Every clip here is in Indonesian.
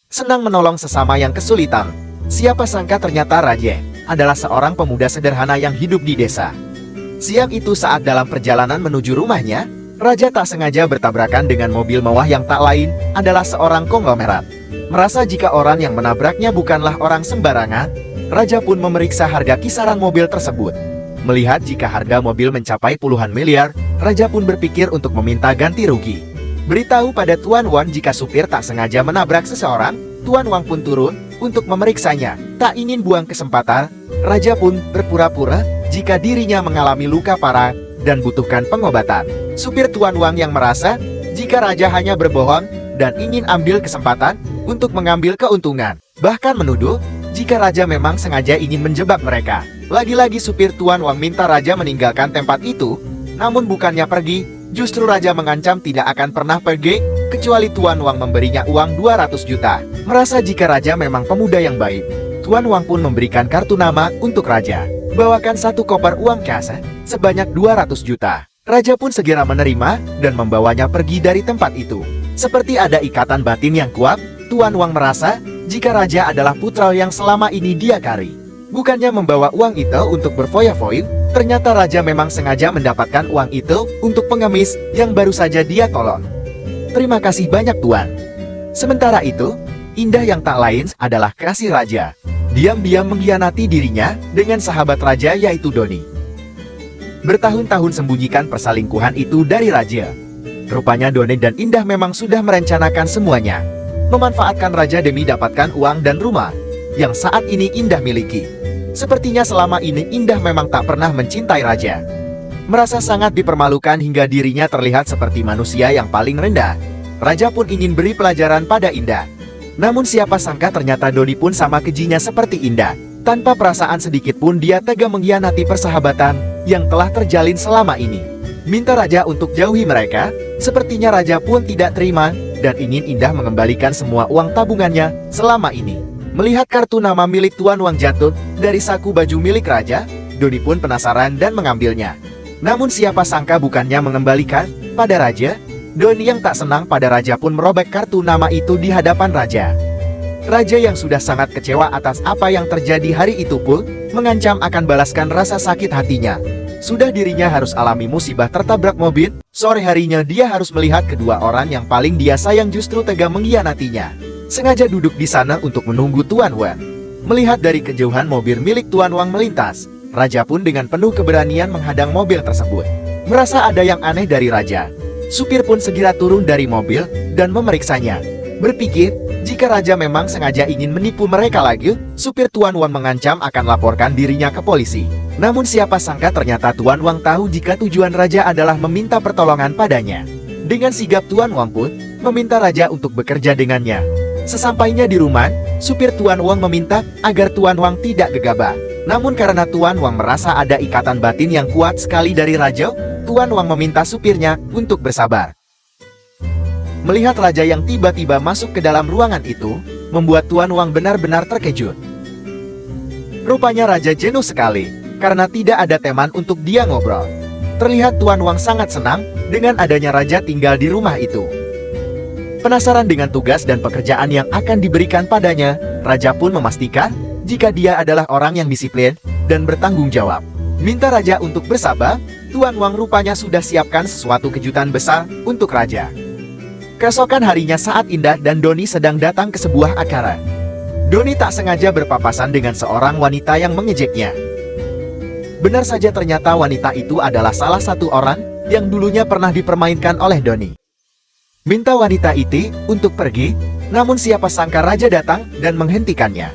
senang menolong sesama yang kesulitan. Siapa sangka ternyata Raja adalah seorang pemuda sederhana yang hidup di desa. Siang itu saat dalam perjalanan menuju rumahnya, Raja tak sengaja bertabrakan dengan mobil mewah yang tak lain adalah seorang konglomerat. Merasa jika orang yang menabraknya bukanlah orang sembarangan, Raja pun memeriksa harga kisaran mobil tersebut. Melihat jika harga mobil mencapai puluhan miliar, Raja pun berpikir untuk meminta ganti rugi. Beritahu pada Tuan Wang jika supir tak sengaja menabrak seseorang, Tuan Wang pun turun untuk memeriksanya. Tak ingin buang kesempatan, Raja pun berpura-pura jika dirinya mengalami luka parah dan butuhkan pengobatan. Supir Tuan Wang yang merasa jika Raja hanya berbohong dan ingin ambil kesempatan untuk mengambil keuntungan, bahkan menuduh jika Raja memang sengaja ingin menjebak mereka. Lagi-lagi supir Tuan Wang minta Raja meninggalkan tempat itu, namun bukannya pergi, justru Raja mengancam tidak akan pernah pergi, kecuali Tuan Wang memberinya uang 200 juta. Merasa jika Raja memang pemuda yang baik, Tuan Wang pun memberikan kartu nama untuk Raja. Bawakan satu koper uang kas sebanyak 200 juta. Raja pun segera menerima dan membawanya pergi dari tempat itu. Seperti ada ikatan batin yang kuat, Tuan Wang merasa jika Raja adalah putra yang selama ini dia cari. Bukannya membawa uang itu untuk berfoya-foya, ternyata Raja memang sengaja mendapatkan uang itu untuk pengemis yang baru saja dia tolong. Terima kasih banyak Tuan. Sementara itu, Indah yang tak lain adalah kasih Raja. Diam-diam mengkhianati dirinya dengan sahabat Raja yaitu Doni. Bertahun-tahun sembunyikan perselingkuhan itu dari Raja. Rupanya Doni dan Indah memang sudah merencanakan semuanya. Memanfaatkan Raja demi dapatkan uang dan rumah yang saat ini Indah miliki. Sepertinya selama ini Indah memang tak pernah mencintai Raja. Merasa sangat dipermalukan hingga dirinya terlihat seperti manusia yang paling rendah. Raja pun ingin beri pelajaran pada Indah. Namun siapa sangka ternyata Doni pun sama kejinya seperti Indah. Tanpa perasaan sedikit pun dia tega mengkhianati persahabatan yang telah terjalin selama ini. Minta Raja untuk jauhi mereka, sepertinya Raja pun tidak terima dan ingin Indah mengembalikan semua uang tabungannya selama ini. Melihat kartu nama milik Tuan Wang jatuh dari saku baju milik Raja, Doni pun penasaran dan mengambilnya. Namun siapa sangka bukannya mengembalikan pada Raja, Doni yang tak senang pada Raja pun merobek kartu nama itu di hadapan Raja. Raja yang sudah sangat kecewa atas apa yang terjadi hari itu pun mengancam akan balaskan rasa sakit hatinya. Sudah dirinya harus alami musibah tertabrak mobil, sore harinya dia harus melihat kedua orang yang paling dia sayang justru tega mengkhianatinya. Sengaja duduk di sana untuk menunggu Tuan Wang. Melihat dari kejauhan mobil milik Tuan Wang melintas, Raja pun dengan penuh keberanian menghadang mobil tersebut. Merasa ada yang aneh dari Raja, supir pun segera turun dari mobil dan memeriksanya. Berpikir, jika Raja memang sengaja ingin menipu mereka lagi, supir Tuan Wang mengancam akan laporkan dirinya ke polisi. Namun siapa sangka ternyata Tuan Wang tahu jika tujuan Raja adalah meminta pertolongan padanya. Dengan sigap Tuan Wang pun meminta Raja untuk bekerja dengannya. Sesampainya di rumah, supir Tuan Wang meminta agar Tuan Wang tidak gegabah. Namun karena Tuan Wang merasa ada ikatan batin yang kuat sekali dari Raja, Tuan Wang meminta supirnya untuk bersabar. Melihat Raja yang tiba-tiba masuk ke dalam ruangan itu, membuat Tuan Wang benar-benar terkejut. Rupanya Raja jenuh sekali, karena tidak ada teman untuk dia ngobrol. Terlihat Tuan Wang sangat senang dengan adanya Raja tinggal di rumah itu. Penasaran dengan tugas dan pekerjaan yang akan diberikan padanya, Raja pun memastikan jika dia adalah orang yang disiplin dan bertanggung jawab. Minta Raja untuk bersabar, Tuan Wang rupanya sudah siapkan sesuatu kejutan besar untuk Raja. Keesokan harinya saat Indah dan Doni sedang datang ke sebuah acara. Doni tak sengaja berpapasan dengan seorang wanita yang mengejeknya. Benar saja ternyata wanita itu adalah salah satu orang yang dulunya pernah dipermainkan oleh Doni. Minta wanita itu untuk pergi, namun siapa sangka Raja datang dan menghentikannya.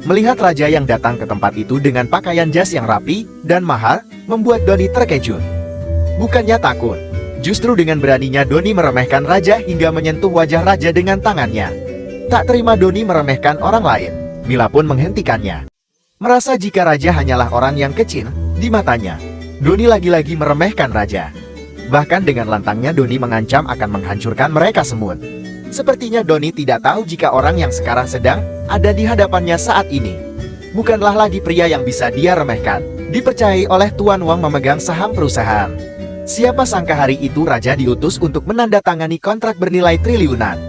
Melihat Raja yang datang ke tempat itu dengan pakaian jas yang rapi dan mahal, membuat Doni terkejut. Bukannya takut, justru dengan beraninya Doni meremehkan Raja hingga menyentuh wajah Raja dengan tangannya. Tak terima Doni meremehkan orang lain, Mila pun menghentikannya. Merasa jika Raja hanyalah orang yang kecil di matanya, Doni lagi-lagi meremehkan Raja. Bahkan dengan lantangnya Doni mengancam akan menghancurkan mereka semua. Sepertinya Doni tidak tahu jika orang yang sekarang sedang ada di hadapannya saat ini bukanlah lagi pria yang bisa dia remehkan. Dipercayai oleh Tuan Wang memegang saham perusahaan. Siapa sangka hari itu Raja diutus untuk menandatangani kontrak bernilai triliunan.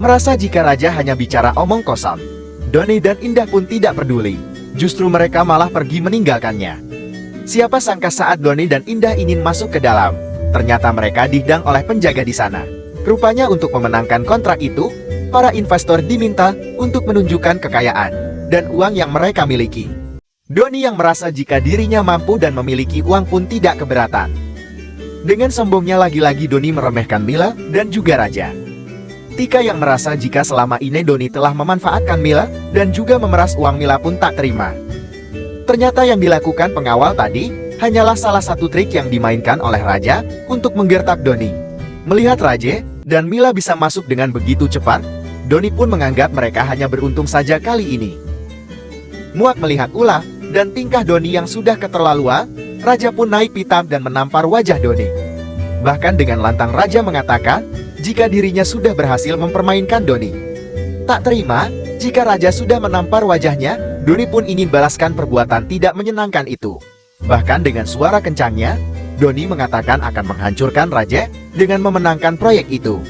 Merasa jika raja hanya bicara omong kosong, Doni dan Indah pun tidak peduli. Justru mereka malah pergi meninggalkannya. Siapa sangka saat Doni dan Indah ingin masuk ke dalam, ternyata mereka dihadang oleh penjaga di sana. Rupanya untuk memenangkan kontrak itu, para investor diminta untuk menunjukkan kekayaan dan uang yang mereka miliki. Doni yang merasa jika dirinya mampu dan memiliki uang pun tidak keberatan. Dengan sombongnya lagi-lagi Doni meremehkan Mila dan juga raja. Tika yang merasa jika selama ini Doni telah memanfaatkan Mila dan juga memeras uang Mila pun tak terima. Ternyata yang dilakukan pengawal tadi hanyalah salah satu trik yang dimainkan oleh raja untuk menggertak Doni. Melihat Raja dan Mila bisa masuk dengan begitu cepat, Doni pun menganggap mereka hanya beruntung saja kali ini. Muak melihat ulah dan tingkah Doni yang sudah keterlaluan, raja pun naik pitam dan menampar wajah Doni. Bahkan dengan lantang raja mengatakan jika dirinya sudah berhasil mempermainkan Doni. Tak terima, jika raja sudah menampar wajahnya, Doni pun ingin balaskan perbuatan tidak menyenangkan itu. Bahkan dengan suara kencangnya, Doni mengatakan akan menghancurkan raja dengan memenangkan proyek itu.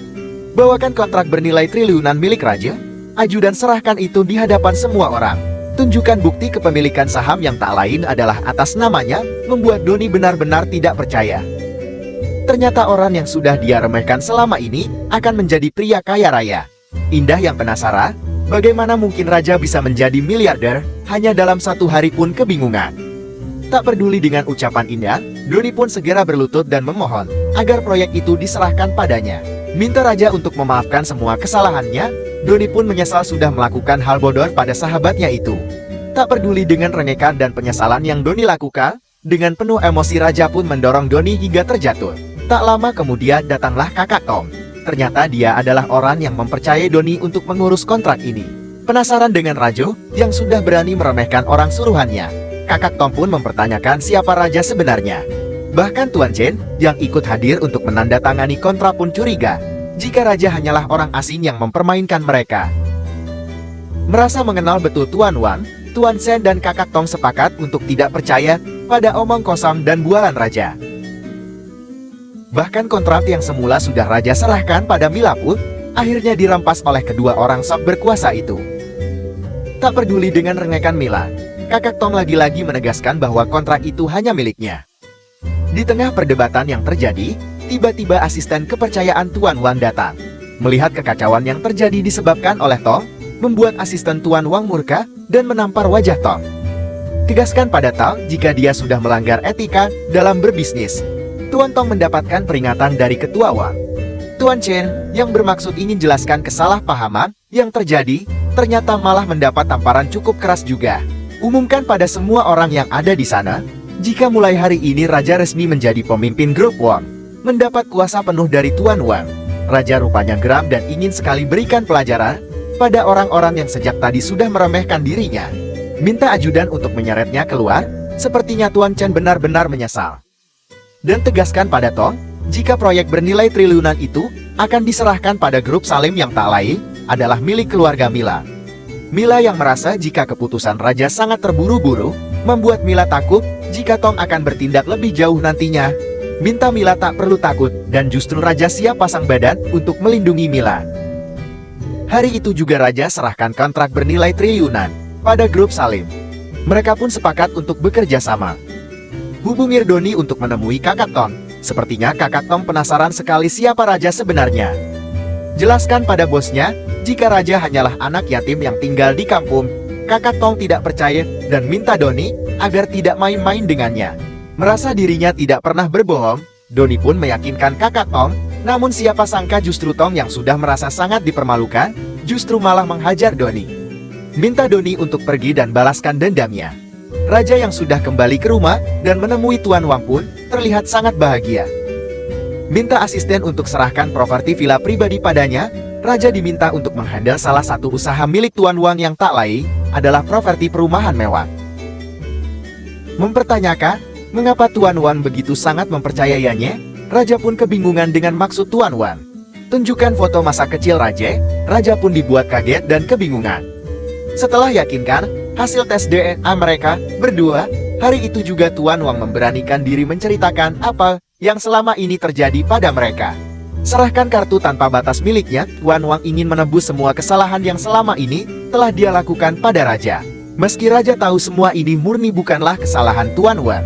Bawakan kontrak bernilai triliunan milik raja, aju dan serahkan itu di hadapan semua orang. Tunjukkan bukti kepemilikan saham yang tak lain adalah atas namanya, membuat Doni benar-benar tidak percaya. Ternyata orang yang sudah dia remehkan selama ini akan menjadi pria kaya raya. Indah yang penasaran, bagaimana mungkin raja bisa menjadi miliarder hanya dalam satu hari pun kebingungan. Tak peduli dengan ucapan Indah, Doni pun segera berlutut dan memohon agar proyek itu diserahkan padanya. Minta raja untuk memaafkan semua kesalahannya. Doni pun menyesal sudah melakukan hal bodoh pada sahabatnya itu. Tak peduli dengan rengekan dan penyesalan yang Doni lakukan, dengan penuh emosi raja pun mendorong Doni hingga terjatuh. Tak lama kemudian datanglah kakak Tom. Ternyata dia adalah orang yang mempercayai Doni untuk mengurus kontrak ini. Penasaran dengan raja yang sudah berani meremehkan orang suruhannya, kakak Tom pun mempertanyakan siapa raja sebenarnya. Bahkan Tuan Chen yang ikut hadir untuk menandatangani kontrak pun curiga jika raja hanyalah orang asing yang mempermainkan mereka. Merasa mengenal betul Tuan Wan, Tuan Chen dan kakak Tom sepakat untuk tidak percaya pada omong kosong dan bualan raja. Bahkan kontrak yang semula sudah raja serahkan pada Mila pun akhirnya dirampas oleh kedua orang sok berkuasa itu. Tak peduli dengan rengekan Mila, kakak Tom lagi-lagi menegaskan bahwa kontrak itu hanya miliknya. Di tengah perdebatan yang terjadi, tiba-tiba asisten kepercayaan Tuan Wan datang. Melihat kekacauan yang terjadi disebabkan oleh Tom, membuat asisten Tuan Wang murka dan menampar wajah Tom. Tegaskan pada Tom jika dia sudah melanggar etika dalam berbisnis. Tuan Tong mendapatkan peringatan dari Ketua Wang. Tuan Chen, yang bermaksud ingin jelaskan kesalahpahaman yang terjadi, ternyata malah mendapat tamparan cukup keras juga. Umumkan pada semua orang yang ada di sana, jika mulai hari ini Raja resmi menjadi pemimpin grup Wang, mendapat kuasa penuh dari Tuan Wang. Raja rupanya geram dan ingin sekali berikan pelajaran pada orang-orang yang sejak tadi sudah meremehkan dirinya. Minta ajudan untuk menyeretnya keluar, sepertinya Tuan Chen benar-benar menyesal. Dan tegaskan pada Tong, jika proyek bernilai triliunan itu akan diserahkan pada grup Salim yang tak lain adalah milik keluarga Mila. Mila yang merasa jika keputusan raja sangat terburu-buru, membuat Mila takut jika Tong akan bertindak lebih jauh nantinya. Minta Mila tak perlu takut dan justru raja siap pasang badan untuk melindungi Mila. Hari itu juga raja serahkan kontrak bernilai triliunan pada grup Salim. Mereka pun sepakat untuk bekerja sama. Hubungi Doni untuk menemui kakak Tom. Sepertinya kakak Tom penasaran sekali siapa raja sebenarnya. Jelaskan pada bosnya, jika raja hanyalah anak yatim yang tinggal di kampung. Kakak Tom tidak percaya dan minta Doni agar tidak main-main dengannya. Merasa dirinya tidak pernah berbohong, Doni pun meyakinkan kakak Tom. Namun siapa sangka justru Tom yang sudah merasa sangat dipermalukan, justru malah menghajar Doni. Minta Doni untuk pergi dan balaskan dendamnya. Raja yang sudah kembali ke rumah dan menemui Tuan Wang pun terlihat sangat bahagia. Minta asisten untuk serahkan properti villa pribadi padanya. Raja diminta untuk menghandle salah satu usaha milik Tuan Wang yang tak lain adalah properti perumahan mewah. Mempertanyakan mengapa Tuan Wang begitu sangat mempercayainya, Raja pun kebingungan dengan maksud Tuan Wang. Tunjukkan foto masa kecil Raja, Raja pun dibuat kaget dan kebingungan. Setelah yakinkan hasil tes DNA mereka berdua, hari itu juga Tuan Wang memberanikan diri menceritakan apa yang selama ini terjadi pada mereka. Serahkan kartu tanpa batas miliknya, Tuan Wang ingin menebus semua kesalahan yang selama ini telah dia lakukan pada Raja. Meski Raja tahu semua ini murni bukanlah kesalahan Tuan Wang,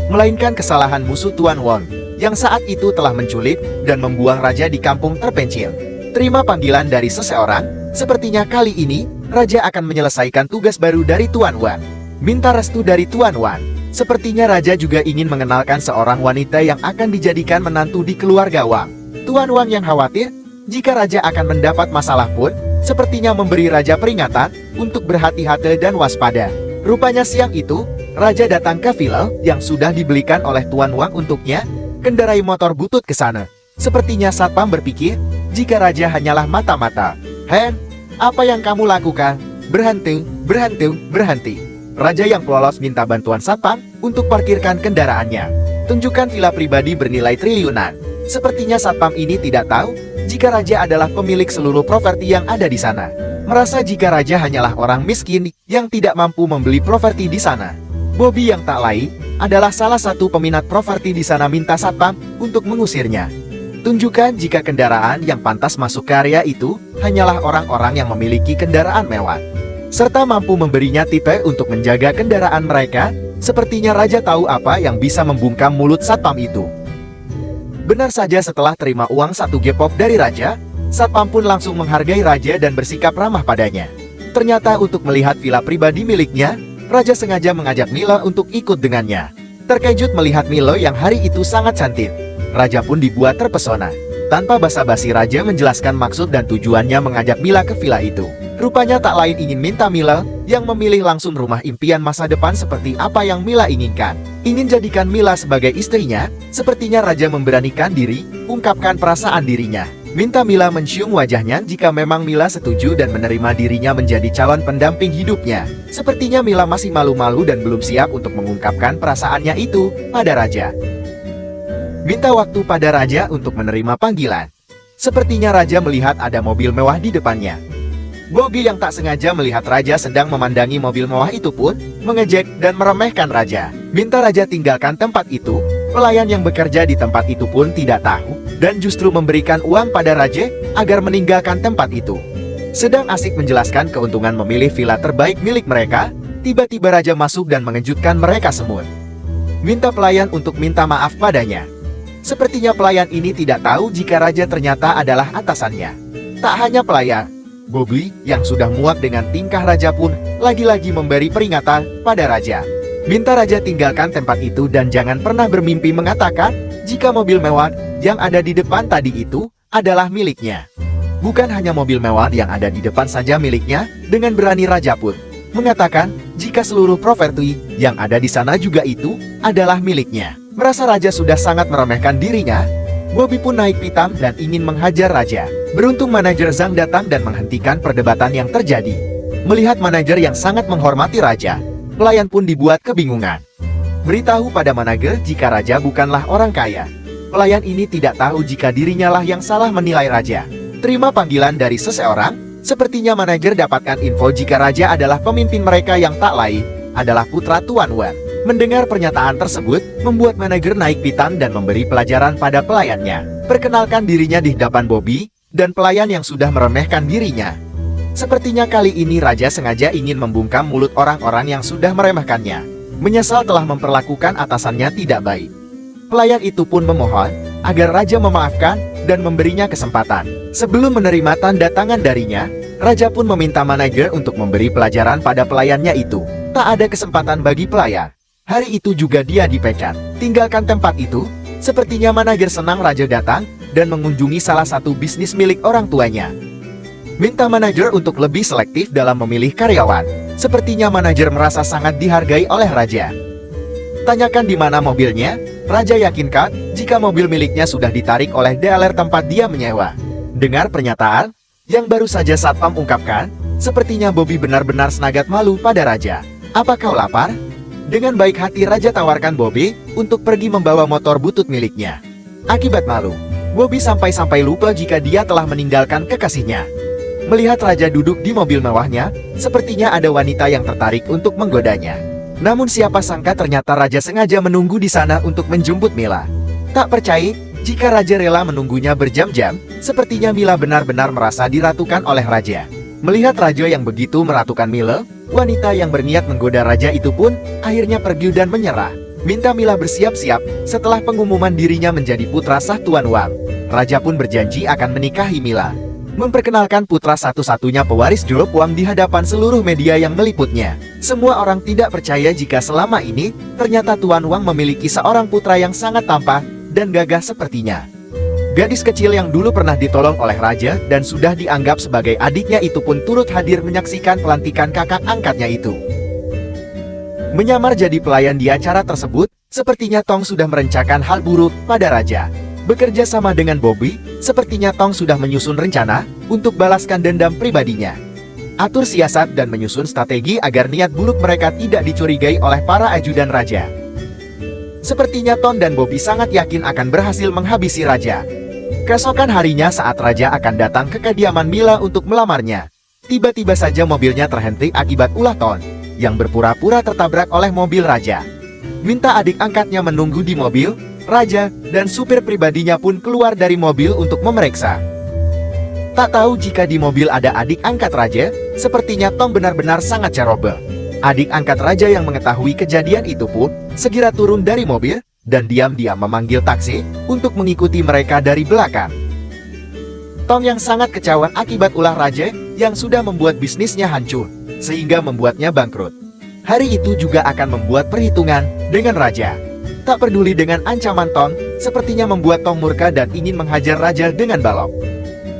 melainkan kesalahan musuh Tuan Wang, yang saat itu telah menculik dan membuang Raja di kampung terpencil. Terima panggilan dari seseorang, sepertinya kali ini, Raja akan menyelesaikan tugas baru dari Tuan Wang. Minta restu dari Tuan Wang. Sepertinya Raja juga ingin mengenalkan seorang wanita yang akan dijadikan menantu di keluarga Wang. Tuan Wang yang khawatir, jika Raja akan mendapat masalah pun, sepertinya memberi Raja peringatan untuk berhati-hati dan waspada. Rupanya siang itu, Raja datang ke villa yang sudah dibelikan oleh Tuan Wang untuknya, kendarai motor butut ke sana. Sepertinya satpam berpikir, jika Raja hanyalah mata-mata. "Hen, apa yang kamu lakukan? Berhenti, berhenti, berhenti." Raja yang polos minta bantuan satpam untuk parkirkan kendaraannya. Tunjukkan villa pribadi bernilai triliunan. Sepertinya satpam ini tidak tahu jika Raja adalah pemilik seluruh properti yang ada di sana. Merasa jika Raja hanyalah orang miskin yang tidak mampu membeli properti di sana. Bobby yang tak lain adalah salah satu peminat properti di sana minta satpam untuk mengusirnya. Tunjukkan jika kendaraan yang pantas masuk ke area itu hanyalah orang-orang yang memiliki kendaraan mewah, serta mampu memberinya tipe untuk menjaga kendaraan mereka. Sepertinya Raja tahu apa yang bisa membungkam mulut satpam itu. Benar saja, setelah terima uang 1 G-pop dari Raja, satpam pun langsung menghargai Raja dan bersikap ramah padanya. Ternyata untuk melihat villa pribadi miliknya, Raja sengaja mengajak Milo untuk ikut dengannya. Terkejut melihat Milo yang hari itu sangat cantik, Raja pun dibuat terpesona. Tanpa basa-basi Raja menjelaskan maksud dan tujuannya mengajak Mila ke villa itu. Rupanya tak lain ingin minta Mila yang memilih langsung rumah impian masa depan seperti apa yang Mila inginkan. Ingin jadikan Mila sebagai istrinya. Sepertinya Raja memberanikan diri, ungkapkan perasaan dirinya. Minta Mila mencium wajahnya jika memang Mila setuju dan menerima dirinya menjadi calon pendamping hidupnya. Sepertinya Mila masih malu-malu dan belum siap untuk mengungkapkan perasaannya itu pada Raja. Minta waktu pada Raja untuk menerima panggilan. Sepertinya Raja melihat ada mobil mewah di depannya. Bobby yang tak sengaja melihat Raja sedang memandangi mobil mewah itu pun mengejek dan meremehkan Raja. Minta Raja tinggalkan tempat itu. Pelayan yang bekerja di tempat itu pun tidak tahu dan justru memberikan uang pada Raja agar meninggalkan tempat itu. Sedang asik menjelaskan keuntungan memilih villa terbaik milik mereka, tiba-tiba Raja masuk dan mengejutkan mereka semua. Minta pelayan untuk minta maaf padanya. Sepertinya pelayan ini tidak tahu jika Raja ternyata adalah atasannya. Tak hanya pelayan, Bobby yang sudah muak dengan tingkah Raja pun lagi-lagi memberi peringatan pada Raja. Minta Raja tinggalkan tempat itu dan jangan pernah bermimpi mengatakan jika mobil mewah yang ada di depan tadi itu adalah miliknya. Bukan hanya mobil mewah yang ada di depan saja miliknya, dengan berani Raja pun mengatakan jika seluruh properti yang ada di sana juga itu adalah miliknya. Merasa Raja sudah sangat meremehkan dirinya, Bobby pun naik pitam dan ingin menghajar Raja. Beruntung manajer Zhang datang dan menghentikan perdebatan yang terjadi. Melihat manajer yang sangat menghormati Raja, pelayan pun dibuat kebingungan. Beritahu pada manajer jika Raja bukanlah orang kaya. Pelayan ini tidak tahu jika dirinya lah yang salah menilai Raja. Terima panggilan dari seseorang, sepertinya manajer dapatkan info jika Raja adalah pemimpin mereka yang tak lain adalah putra Tuan Wan. Mendengar pernyataan tersebut, membuat manajer naik pitam dan memberi pelajaran pada pelayannya. Perkenalkan dirinya di hadapan Bobby dan pelayan yang sudah meremehkan dirinya. Sepertinya kali ini Raja sengaja ingin membungkam mulut orang-orang yang sudah meremehkannya. Menyesal telah memperlakukan atasannya tidak baik. Pelayan itu pun memohon agar Raja memaafkan dan memberinya kesempatan. Sebelum menerima tanda tangan darinya, Raja pun meminta manajer untuk memberi pelajaran pada pelayannya itu. Tak ada kesempatan bagi pelayan. Hari itu juga dia dipecat. Tinggalkan tempat itu. Sepertinya manajer senang Raja datang dan mengunjungi salah satu bisnis milik orang tuanya. Minta manajer untuk lebih selektif dalam memilih karyawan. Sepertinya manajer merasa sangat dihargai oleh Raja. Tanyakan di mana mobilnya. Raja yakinkan jika mobil miliknya sudah ditarik oleh dealer tempat dia menyewa. Dengar pernyataan yang baru saja satpam ungkapkan, sepertinya Bobby benar-benar senagat malu pada Raja. Apa kau lapar? Dengan baik hati Raja tawarkan Bobby untuk pergi membawa motor butut miliknya. Akibat malu, Bobby sampai-sampai lupa jika dia telah meninggalkan kekasihnya. Melihat Raja duduk di mobil mewahnya, sepertinya ada wanita yang tertarik untuk menggodanya. Namun siapa sangka ternyata Raja sengaja menunggu di sana untuk menjemput Mila. Tak percaya, Jika Raja rela menunggunya berjam-jam, sepertinya Mila benar-benar merasa diratukan oleh Raja. Melihat Raja yang begitu meratukan Mila, wanita yang berniat menggoda Raja itu pun akhirnya pergi dan menyerah. Minta Mila bersiap-siap setelah pengumuman dirinya menjadi putra sah Tuan Wang. Raja pun berjanji akan menikahi Mila. Memperkenalkan putra satu-satunya pewaris Jolop Wang di hadapan seluruh media yang meliputnya. Semua orang tidak percaya jika selama ini ternyata Tuan Wang memiliki seorang putra yang sangat tampan dan gagah sepertinya. Gadis kecil yang dulu pernah ditolong oleh Raja dan sudah dianggap sebagai adiknya itu pun turut hadir menyaksikan pelantikan kakak angkatnya itu. Menyamar jadi pelayan di acara tersebut, sepertinya Tong sudah merencanakan hal buruk pada Raja. Bekerja sama dengan Bobby, sepertinya Tong sudah menyusun rencana untuk balaskan dendam pribadinya. Atur siasat dan menyusun strategi agar niat buruk mereka tidak dicurigai oleh para ajudan Raja. Sepertinya Ton dan Bobby sangat yakin akan berhasil menghabisi Raja. Keesokan harinya saat Raja akan datang ke kediaman Mila untuk melamarnya, tiba-tiba saja mobilnya terhenti akibat ulah Ton, yang berpura-pura tertabrak oleh mobil Raja. Minta adik angkatnya menunggu di mobil, Raja dan supir pribadinya pun keluar dari mobil untuk memeriksa. Tak tahu jika di mobil ada adik angkat Raja, sepertinya Tom benar-benar sangat ceroboh. Adik angkat Raja yang mengetahui kejadian itu pun segera turun dari mobil dan diam-diam memanggil taksi untuk mengikuti mereka dari belakang. Tom yang sangat kecewa akibat ulah Raja yang sudah membuat bisnisnya hancur, sehingga membuatnya bangkrut. Hari itu juga akan membuat perhitungan dengan Raja. Tak peduli dengan ancaman Tom, sepertinya membuat Tom murka dan ingin menghajar Raja dengan balok.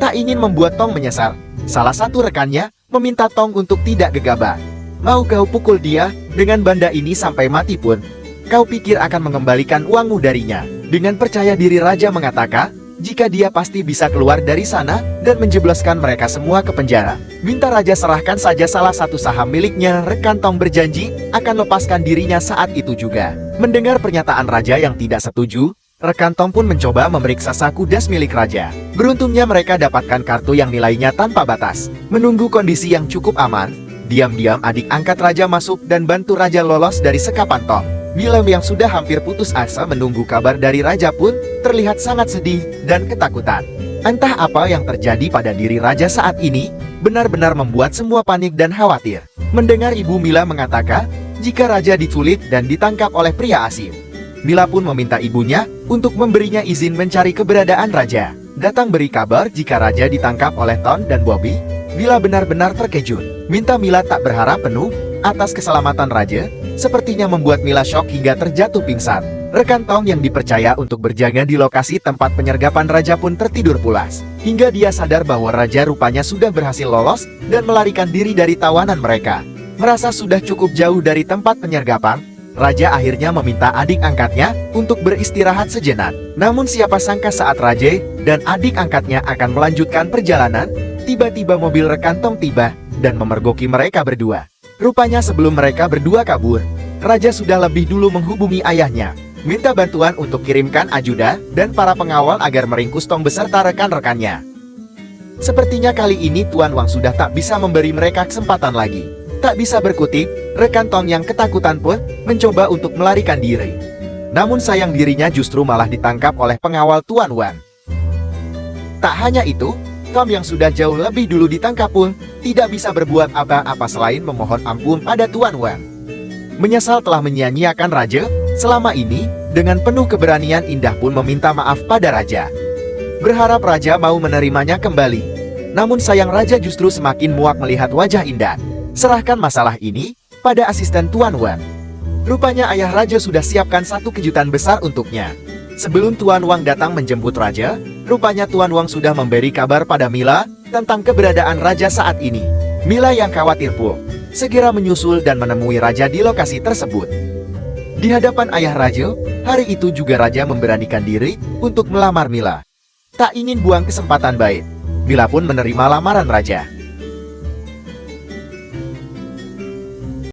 Tak ingin membuat Tom menyesal, salah satu rekannya meminta Tom untuk tidak gegabah. Mau kau pukul dia dengan benda ini sampai mati pun, kau pikir akan mengembalikan uangmu darinya. Dengan percaya diri Raja mengatakan, jika dia pasti bisa keluar dari sana dan menjebloskan mereka semua ke penjara. Minta Raja serahkan saja salah satu saham miliknya. Rekan Tong berjanji akan lepaskan dirinya saat itu juga. Mendengar pernyataan Raja yang tidak setuju, rekan Tong pun mencoba memeriksa saku das milik Raja. Beruntungnya mereka dapatkan kartu yang nilainya tanpa batas. Menunggu kondisi yang cukup aman, diam-diam adik angkat Raja masuk dan bantu Raja lolos dari sekapan Tong. Mila yang sudah hampir putus asa menunggu kabar dari Raja pun terlihat sangat sedih dan ketakutan. Entah apa yang terjadi pada diri Raja saat ini, benar-benar membuat semua panik dan khawatir. Mendengar ibu Mila mengatakan, jika Raja diculik dan ditangkap oleh pria asing. Mila pun meminta ibunya untuk memberinya izin mencari keberadaan Raja. Datang beri kabar jika Raja ditangkap oleh Ton dan Bobby. Mila benar-benar terkejut. Minta Mila tak berharap penuh atas keselamatan Raja, sepertinya membuat Mila syok hingga terjatuh pingsan. Rekan Tong yang dipercaya untuk berjaga di lokasi tempat penyergapan Raja pun tertidur pulas. Hingga dia sadar bahwa Raja rupanya sudah berhasil lolos dan melarikan diri dari tawanan mereka. Merasa sudah cukup jauh dari tempat penyergapan, Raja akhirnya meminta adik angkatnya untuk beristirahat sejenak. Namun siapa sangka saat Raja dan adik angkatnya akan melanjutkan perjalanan, tiba-tiba mobil rekan Tong tiba dan memergoki mereka berdua. Rupanya sebelum mereka berdua kabur, Raja sudah lebih dulu menghubungi ayahnya, minta bantuan untuk kirimkan ajudan dan para pengawal agar meringkus Tong beserta rekan-rekannya. Sepertinya kali ini Tuan Wang sudah tak bisa memberi mereka kesempatan lagi. Tak bisa berkutik, rekan Tong yang ketakutan pun mencoba untuk melarikan diri. Namun sayang dirinya justru malah ditangkap oleh pengawal Tuan Wang. Tak hanya itu, Tom yang sudah jauh lebih dulu ditangkap pun tidak bisa berbuat apa-apa selain memohon ampun pada Tuan Wang. Menyesal telah menyia-nyiakan Raja selama ini, dengan penuh keberanian Indah pun meminta maaf pada Raja. Berharap Raja mau menerimanya kembali. Namun sayang Raja justru semakin muak melihat wajah Indah. Serahkan masalah ini pada asisten Tuan Wang. Rupanya ayah Raja sudah siapkan satu kejutan besar untuknya. Sebelum Tuan Wang datang menjemput Raja, rupanya Tuan Wang sudah memberi kabar pada Mila tentang keberadaan Raja saat ini. Mila yang khawatir pun segera menyusul dan menemui Raja di lokasi tersebut. Di hadapan ayah Raja, hari itu juga Raja memberanikan diri untuk melamar Mila. Tak ingin buang kesempatan baik, Mila pun menerima lamaran Raja.